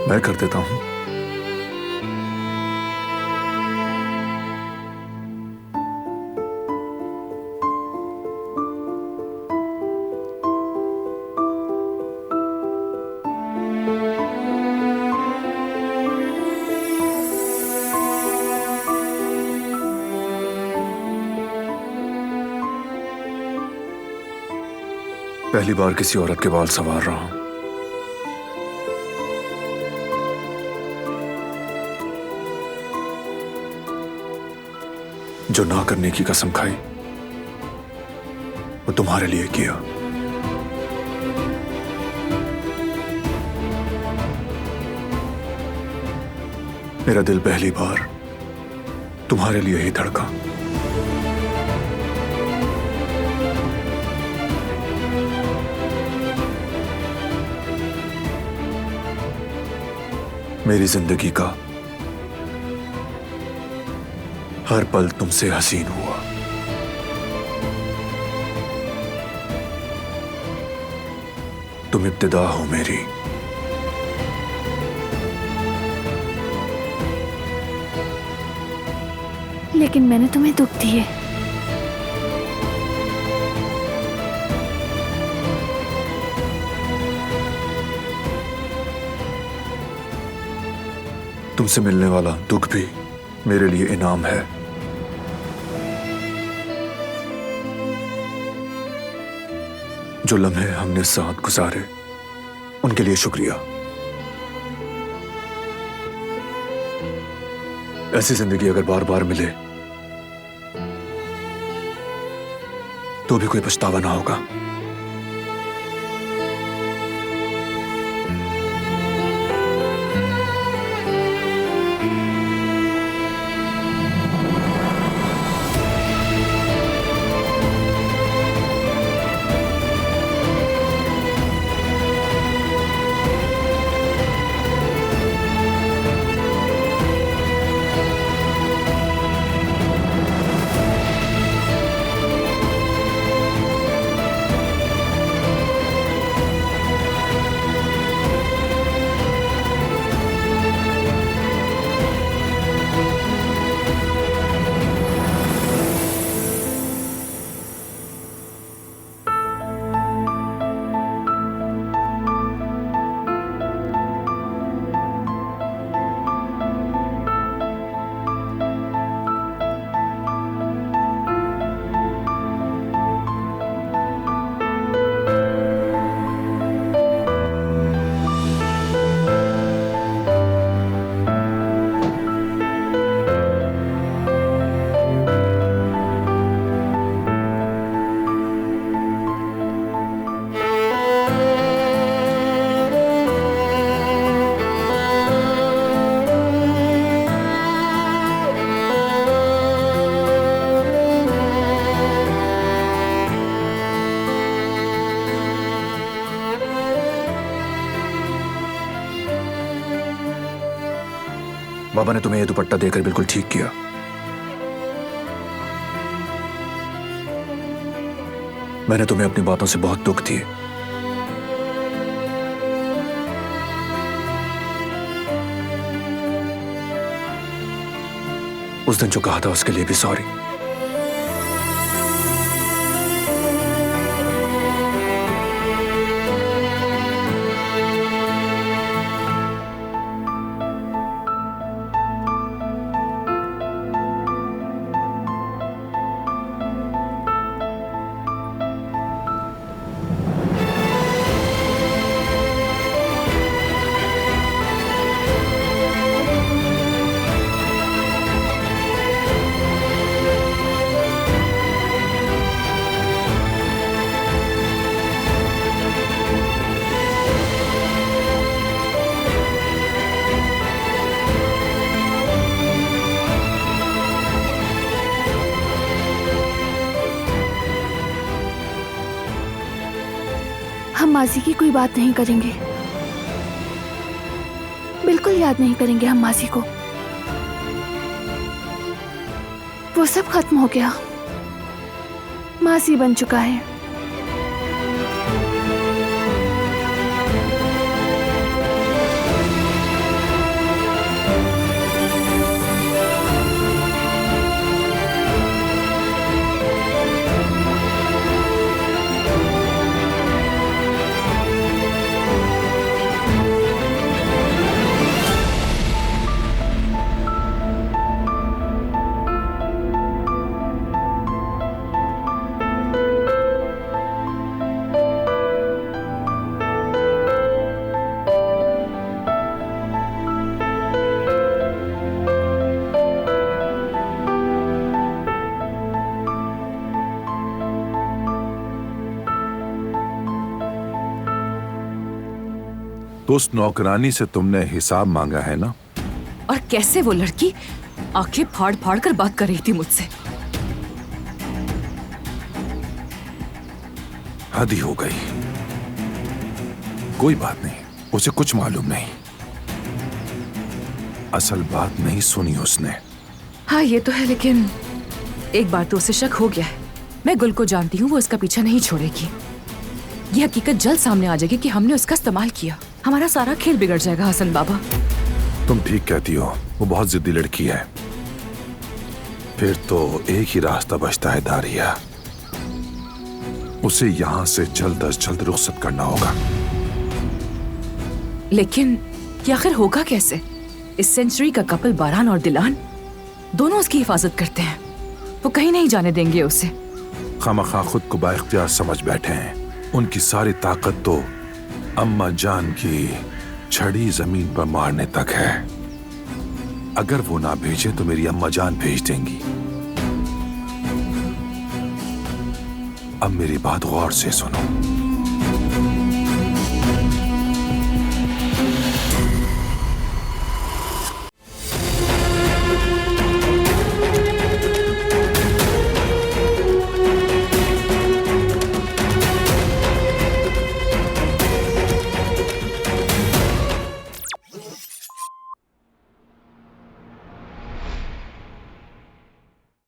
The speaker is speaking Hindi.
मैं कर देता हूं। पहली बार किसी औरत के बाल संवार रहा हूं। जो ना करने की कसम खाई वो तुम्हारे लिए किया। मेरा दिल पहली बार तुम्हारे लिए ही धड़का। मेरी जिंदगी का हर पल तुमसे हसीन हुआ। तुम इब्तिदा हो मेरी। लेकिन मैंने तुम्हें दुख दिए। तुमसे मिलने वाला दुख भी मेरे लिए इनाम है। जो लम्हे हमने साथ गुजारे उनके लिए शुक्रिया। ऐसी जिंदगी अगर बार बार मिले तो भी कोई पछतावा ना होगा। बाबा ने तुम्हें यह दुपट्टा देकर बिल्कुल ठीक किया। मैंने तुम्हें अपनी बातों से बहुत दुख दिए। उस दिन जो कहा था उसके लिए भी सॉरी। हम माजी की कोई बात नहीं करेंगे, बिल्कुल याद नहीं करेंगे हम माजी को। वो सब खत्म हो गया, माजी बन चुका है। तो उस नौकरानी से तुमने हिसाब मांगा है ना? और कैसे वो लड़की आंखें फाड़ फाड़ कर बात कर रही थी मुझसे। हद ही हो गई। कोई बात नहीं, उसे कुछ मालूम नहीं। असल बात नहीं सुनी उसने। हाँ ये तो है, लेकिन एक बार तो उसे शक हो गया है। मैं गुल को जानती हूँ, वो इसका पीछा नहीं छोड़ेगी। ये हकीकत जल्द सामने आ जाएगी कि हमने उसका इस्तेमाल किया। हमारा सारा खेल बिगड़ जाएगा हसन बाबा। तुम ठीक कहती हो, वो बहुत जिद्दी लड़की है। फिर तो एक ही रास्ता बचता है दारिया, उसे यहां से जल्द अज जल्द रुखसत करना होगा। लेकिन ये आखिर होगा कैसे? इस सेंचुरी का कपल बारान और दिलान दोनों उसकी हिफाजत करते हैं। वो कहीं नहीं जाने देंगे उसे। खामखा खुद को बाइख्तियार समझ बैठे हैं। उनकी सारी ताकत तो अम्मा जान की छड़ी जमीन पर मारने तक है। अगर वो ना भेजे तो मेरी अम्मा जान भेज देंगी। अब मेरी बात गौर से सुनो।